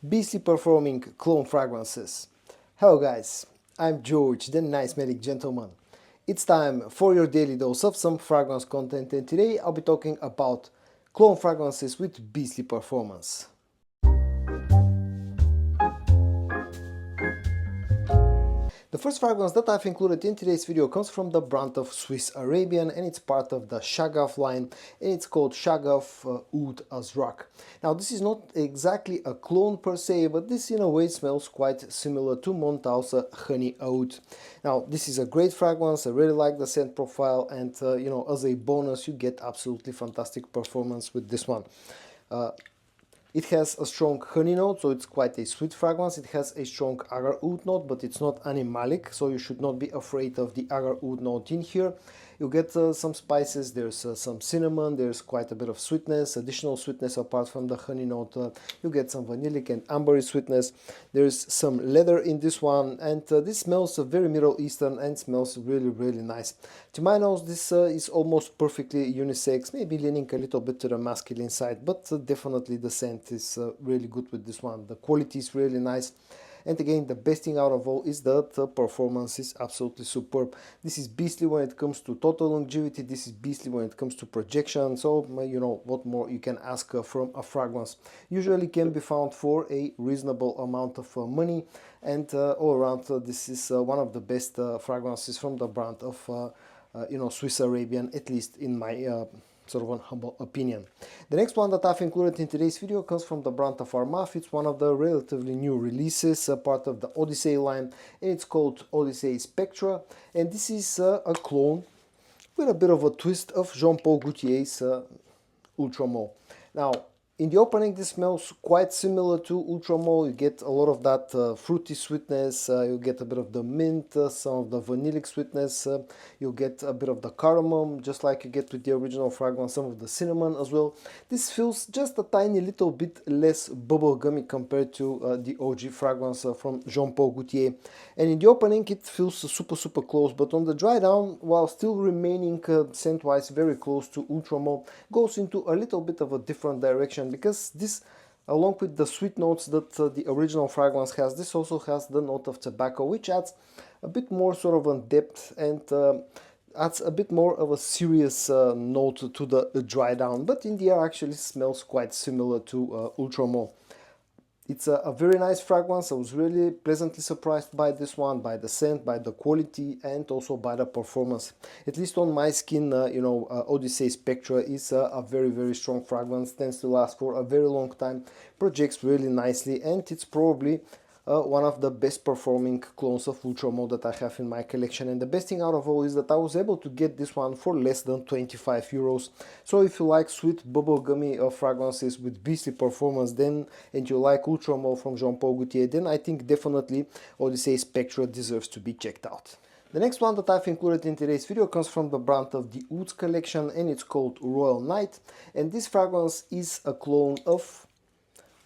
beastly performing clone fragrances. Hello guys, I'm George, the nice medic gentleman. It's time for your daily dose of some fragrance content, and today I'll be talking about clone fragrances with beastly performance. The first fragrance that I've included in today's video comes from the brand of Swiss Arabian, and it's part of the Shaghaf line, and it's called Shaghaf Oud Azure. Now this is not exactly a clone per se, but this in a way smells quite similar to Montauk's Honey Aoud. Now this is a great fragrance, I really like the scent profile, and as a bonus you get absolutely fantastic performance with this one. It has a strong honey note, so it's quite a sweet fragrance. It has a strong agar oud note, but it's not animalic, so you should not be afraid of the agar oud note in here. You get some spices, there's some cinnamon, there's quite a bit of sweetness, additional sweetness apart from the honey note. You get some vanillic and ambery sweetness. There's some leather in this one, and this smells very Middle Eastern and smells really nice. To my nose, this is almost perfectly unisex, maybe leaning a little bit to the masculine side, but definitely the scent is really good with this one. The quality is really nice. And again, the best thing out of all is that the performance is absolutely superb. This is beastly when it comes to total longevity, this is beastly when it comes to projection, so what more you can ask from a fragrance. Usually can be found for a reasonable amount of money, and all around this is one of the best fragrances from the brand of Swiss Arabian, at least in my sort of an humble opinion. The next one that I've included in today's video comes from the brand of Armaf. It's one of the relatively new releases, part of the Odyssey line, and it's called Odyssey Spectra, and this is a clone with a bit of a twist of Jean-Paul Gaultier's Ultramol. Now, in the opening, this smells quite similar to Ultramol. You get a lot of that fruity sweetness, you get a bit of the mint, some of the vanillic sweetness, you get a bit of the cardamom, just like you get with the original fragrance, some of the cinnamon as well. This feels just a tiny little bit less bubblegummy compared to the OG fragrance from Jean-Paul Gaultier. And in the opening, it feels super close, but on the dry down, while still remaining scent-wise very close to Ultramol, goes into a little bit of a different direction, because this, along with the sweet notes that the original fragrance has, this also has the note of tobacco, which adds a bit more sort of a depth and adds a bit more of a serious note to the dry down, but in the air actually smells quite similar to Ultramol. It's a very nice fragrance. I was really pleasantly surprised by this one, by the scent, by the quality, and also by the performance. At least on my skin, Odyssey Spectra is a very strong fragrance, tends to last for a very long time, projects really nicely, and it's probably one of the best performing clones of Ultramol that I have in my collection. And the best thing out of all is that I was able to get this one for less than 25 euros. So if you like sweet bubblegummy fragrances with beastly performance, then, and you like Ultramol from Jean-Paul Gaultier, then I think definitely Odyssey Spectra deserves to be checked out. The next one that I've included in today's video comes from the brand of the Aoud collection, and it's called Royal Night, and this fragrance is a clone of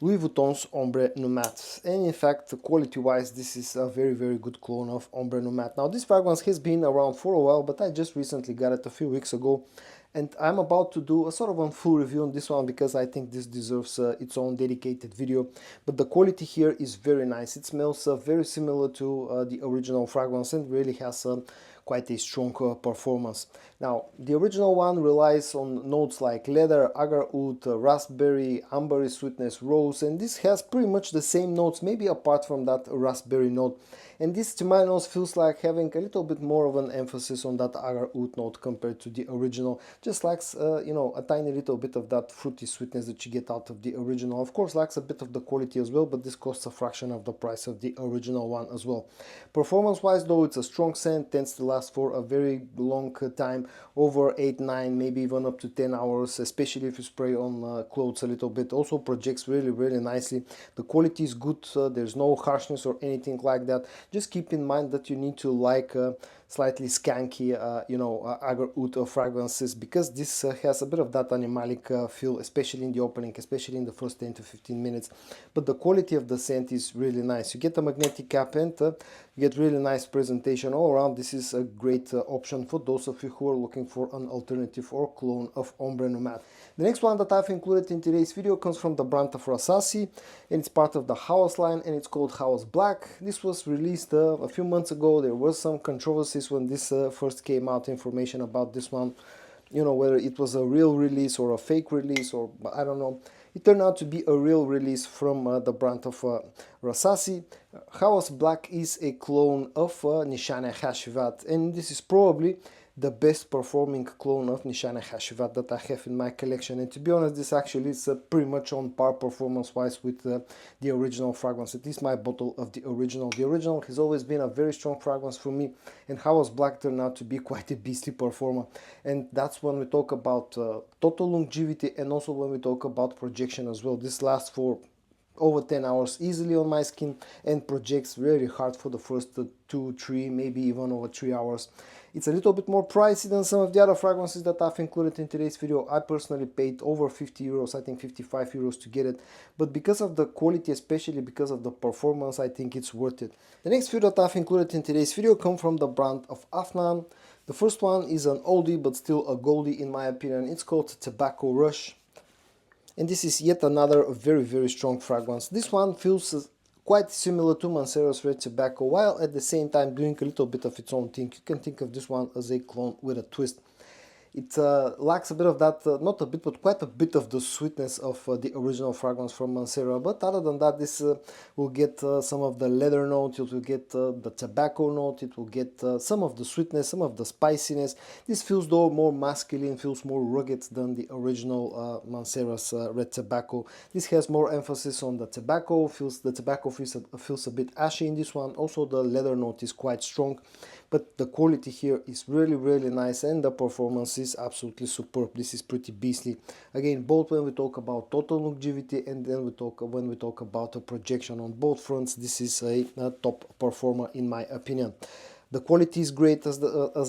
Louis Vuitton's Ombre Nomade, and in fact, quality-wise, this is a very good clone of Ombre Nomade. Now, this fragrance has been around for a while, but I just recently got it a few weeks ago, and I'm about to do a sort of a full review on this one because I think this deserves its own dedicated video. But the quality here is very nice. It smells very similar to the original fragrance and really has quite a strong performance. Now, the original one relies on notes like leather, agar oud, raspberry, ambery sweetness, rose, and this has pretty much the same notes, maybe apart from that raspberry note. And this, to my nose, feels like having a little bit more of an emphasis on that agar oud note compared to the original. Just lacks, a tiny little bit of that fruity sweetness that you get out of the original. Of course, lacks a bit of the quality as well, but this costs a fraction of the price of the original one as well. Performance-wise, though, it's a strong scent, tends to last for a very long time, over 8, 9, maybe even up to 10 hours, especially if you spray on clothes a little bit. Also projects really nicely. The quality is good, there's no harshness or anything like that. Just keep in mind that you need to like slightly skanky, agar oud fragrances, because this has a bit of that animalic feel, especially in the opening, especially in the first 10 to 15 minutes. But the quality of the scent is really nice. You get a magnetic cap and you get really nice presentation all around. This is a great option for those of you who are looking for an alternative or clone of Ombre Nomade. The next one that I've included in today's video comes from the brand of Rasasi, and it's part of the Hawas line, and it's called Hawas Black. This was released a few months ago. There was some controversies when this first came out, information about this one, you know, whether it was a real release or a fake release, or I don't know. It turned out to be a real release from the brand of Rasasi. Hawas Black is a clone of Nishane Hashivat, and this is probably the best performing clone of Nishane Hashivat that I have in my collection. And to be honest, this actually is pretty much on par performance wise with the original fragrance. It is my bottle of the original. The original has always been a very strong fragrance for me, and Hawas Black turned out to be quite a beastly performer. And that's when we talk about total longevity, and also when we talk about projection as well. This lasts for over 10 hours easily on my skin and projects very hard for the first 2, 3, maybe even over 3 hours. It's a little bit more pricey than some of the other fragrances that I've included in today's video. I personally paid over 50 euros, I think 55 euros to get it. But because of the quality, especially because of the performance, I think it's worth it. The next few that I've included in today's video come from the brand of Afnan. The first one is an oldie but still a goldie in my opinion. It's called Tobacco Rush. And this is yet another very strong fragrance. This one feels quite similar to Mancero's Red Tobacco, while at the same time doing a little bit of its own thing. You can think of this one as a clone with a twist. It lacks a bit of that, not a bit, but quite a bit of the sweetness of the original fragrance from Mancero. But other than that, this will get some of the leather note, it will get the tobacco note, it will get some of the sweetness, some of the spiciness. This feels though more masculine, feels more rugged than the original Mancero's Red Tobacco. This has more emphasis on the tobacco, the tobacco feels a bit ashy in this one. Also the leather note is quite strong. But the quality here is really nice, and the performance is absolutely superb. This is pretty beastly. Again, both when we talk about total longevity and then when we talk about a projection on both fronts, this is a top performer in my opinion. The quality is great as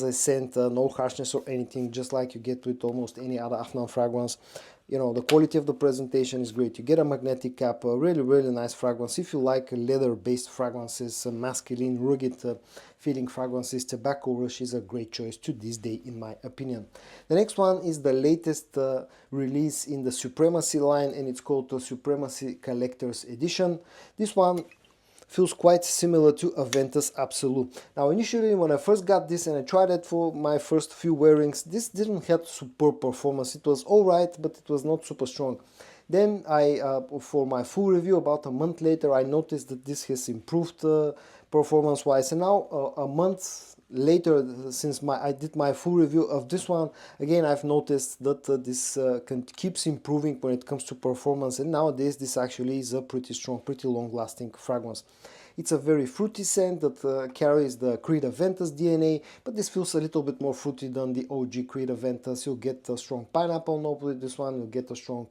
I said, no harshness or anything, just like you get with almost any other Afnan fragrance. You know, the quality of the presentation is great. You get a magnetic cap, a really nice fragrance. If you like leather-based fragrances, masculine, rugged feeling fragrances, Tobacco Rush is a great choice to this day, in my opinion. The next one is the latest release in the Supremacy line, and it's called the Supremacy Collector's Edition. This one feels quite similar to Aventus Absolute. Now initially when I first got this and I tried it for my first few wearings, this didn't have superb performance. It was alright, but it was not super strong. Then for my full review about a month later, I noticed that this has improved performance wise, and now a month later, since I did my full review of this one, again I've noticed that this keeps improving when it comes to performance, and nowadays this actually is a pretty strong, pretty long lasting fragrance. It's a very fruity scent that carries the Creed Aventus DNA, but this feels a little bit more fruity than the OG Creed Aventus. You'll get a strong pineapple note with this one, you'll get a strong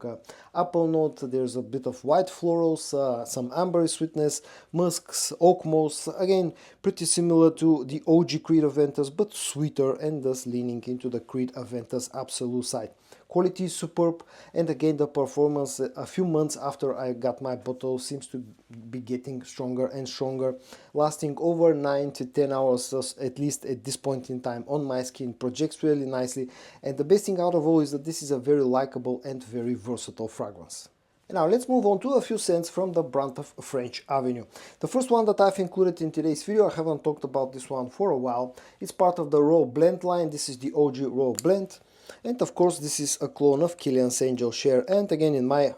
apple note, there's a bit of white florals, some ambery sweetness, musks, oak moss, again pretty similar to the OG Creed Aventus, but sweeter and thus leaning into the Creed Aventus Absolute side. Quality is superb, and again the performance a few months after I got my bottle seems to be getting stronger and stronger, lasting over 9 to 10 hours at least at this point in time on my skin, projects really nicely, and the best thing out of all is that this is a very likable and very versatile fragrance. And now let's move on to a few scents from the brand of French Avenue. The first one that I've included in today's video, I haven't talked about this one for a while. It's part of the Raw Blend line. This is the OG Raw Blend. And of course this is a clone of Kilian's Angel Share, and again in my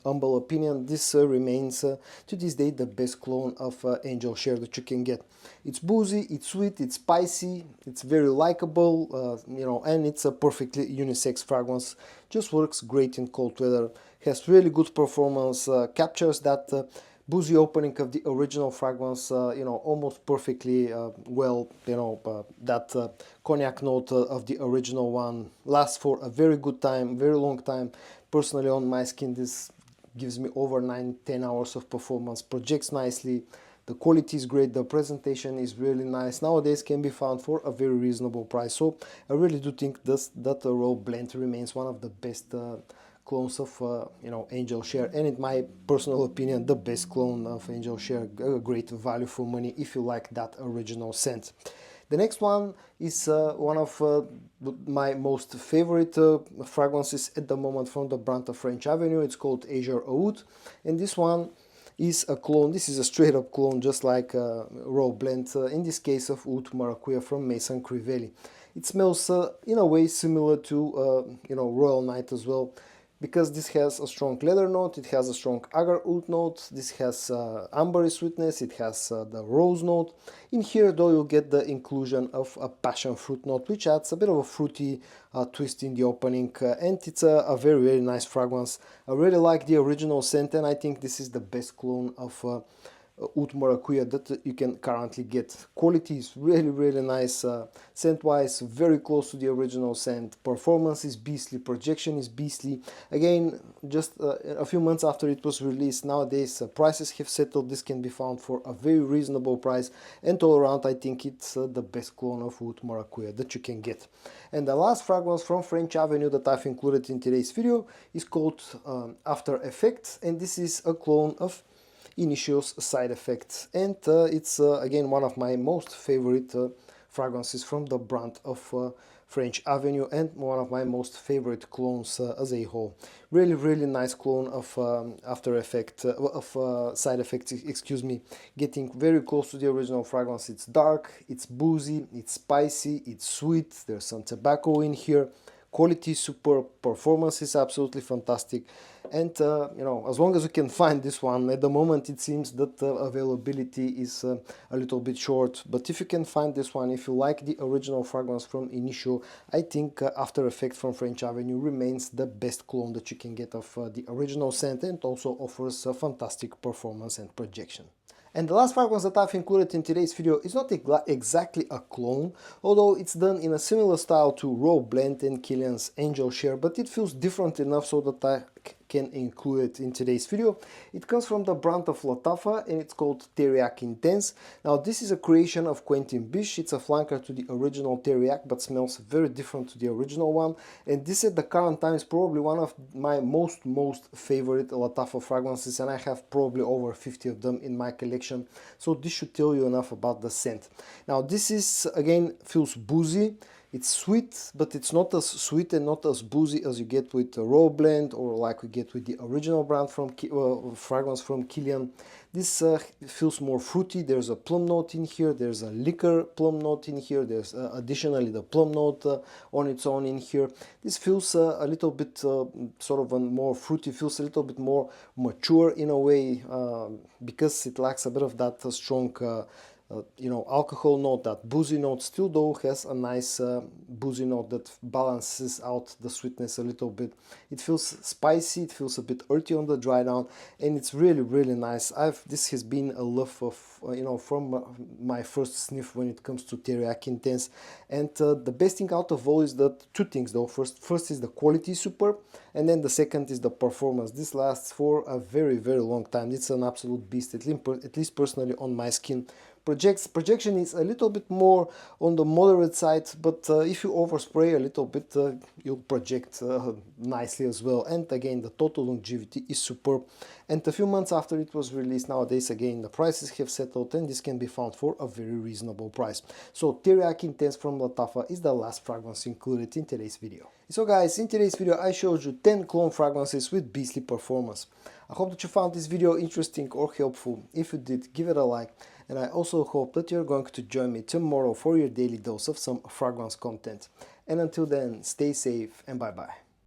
humble opinion this remains to this day the best clone of Angel Share that you can get. It's boozy, it's sweet, it's spicy, it's very likable, you know, and it's a perfectly unisex fragrance. Just works great in cold weather, has really good performance, captures that boozy opening of the original fragrance, you know, almost perfectly well, you know, that cognac note of the original one lasts for a very good time, very long time. Personally on my skin this gives me over 9-10 hours of performance, projects nicely, the quality is great, the presentation is really nice, nowadays can be found for a very reasonable price. So I really do think that the Raw Blend remains one of the best clones of you know, Angel Share, and in my personal opinion the best clone of Angel Share, a great value for money if you like that original scent. The next one is one of my most favorite fragrances at the moment from the brand of French Avenue. It's called Azure Aoud, and this one is a clone. This is a straight up clone, just like a raw blend, in this case of Oud Maracuja from Maison Crivelli. It smells in a way similar to Royal Night as well, because this has a strong leather note, it has a strong agar oud note, this has ambery sweetness, it has the rose note. In here though you'll get the inclusion of a passion fruit note, which adds a bit of a fruity twist in the opening, and it's a very, very nice fragrance. I really like the original scent, and I think this is the best clone of Oud Maracuja that you can currently get. Quality is really, really nice, scent wise very close to the original scent. Performance is beastly, projection is beastly. Again, just a few months after it was released, nowadays prices have settled. This can be found for a very reasonable price, and all around I think it's the best clone of Oud Maracuja that you can get. And the last fragrance from French Avenue that I've included in today's video is called After Effects, and this is a clone of Initio's Side Effects, and it's again one of my most favorite fragrances from the brand of French Avenue, and one of my most favorite clones as a whole. Really, really nice clone of After Effect, of Side Effects, excuse me, getting very close to the original fragrance. It's dark, it's boozy, it's spicy, it's sweet, there's some tobacco in here. Quality is superb, performance is absolutely fantastic, and as long as you can find this one, at the moment it seems that availability is a little bit short, but if you can find this one, if you like the original fragrance from Initio, I think After Effects from French Avenue remains the best clone that you can get of the original scent, and also offers a fantastic performance and projection. And the last fragrance that I've included in today's video is not exactly a clone, although it's done in a similar style to Raw Blend and Kilian's Angel Share, but it feels different enough so that I can include it in today's video. It comes from the brand of Lattafa, and it's called Teriaq Intense. Now this is a creation of Quentin Bisch. It's a flanker to the original Teriaq, but smells very different to the original one, and this at the current time is probably one of my most favorite Lattafa fragrances, and I have probably over 50 of them in my collection, so this should tell you enough about the scent. Now this is, again, feels boozy. It's sweet, but it's not as sweet and not as boozy as you get with a Raw Blend, or like we get with the original brand from fragrance from Kilian. This feels more fruity. There's a plum note in here, there's a liquor plum note in here, there's additionally the plum note on its own in here. This feels a little bit sort of a more fruity, feels a little bit more mature in a way, because it lacks a bit of that strong alcohol note, that boozy note. Still though has a nice boozy note that balances out the sweetness a little bit. It feels spicy, it feels a bit earthy on the dry down, and it's really, really nice. This has been a love of from my first sniff when it comes to Teriaq Intense, and the best thing out of all is that two things though. First is the quality is superb, and then the second is the performance. This lasts for a very, very long time. It's an absolute beast, at least personally on my skin. Projection is a little bit more on the moderate side, but if you overspray a little bit, you'll project nicely as well. And again, the total longevity is superb. And a few months after it was released, nowadays again the prices have settled, and this can be found for a very reasonable price. So Teriaq Intense from Lattafa is the last fragrance included in today's video. So guys, in today's video I showed you 10 clone fragrances with beastly performance. I hope that you found this video interesting or helpful. If you did, give it a like. And I also hope that you're going to join me tomorrow for your daily dose of some fragrance content. And until then, stay safe and bye bye.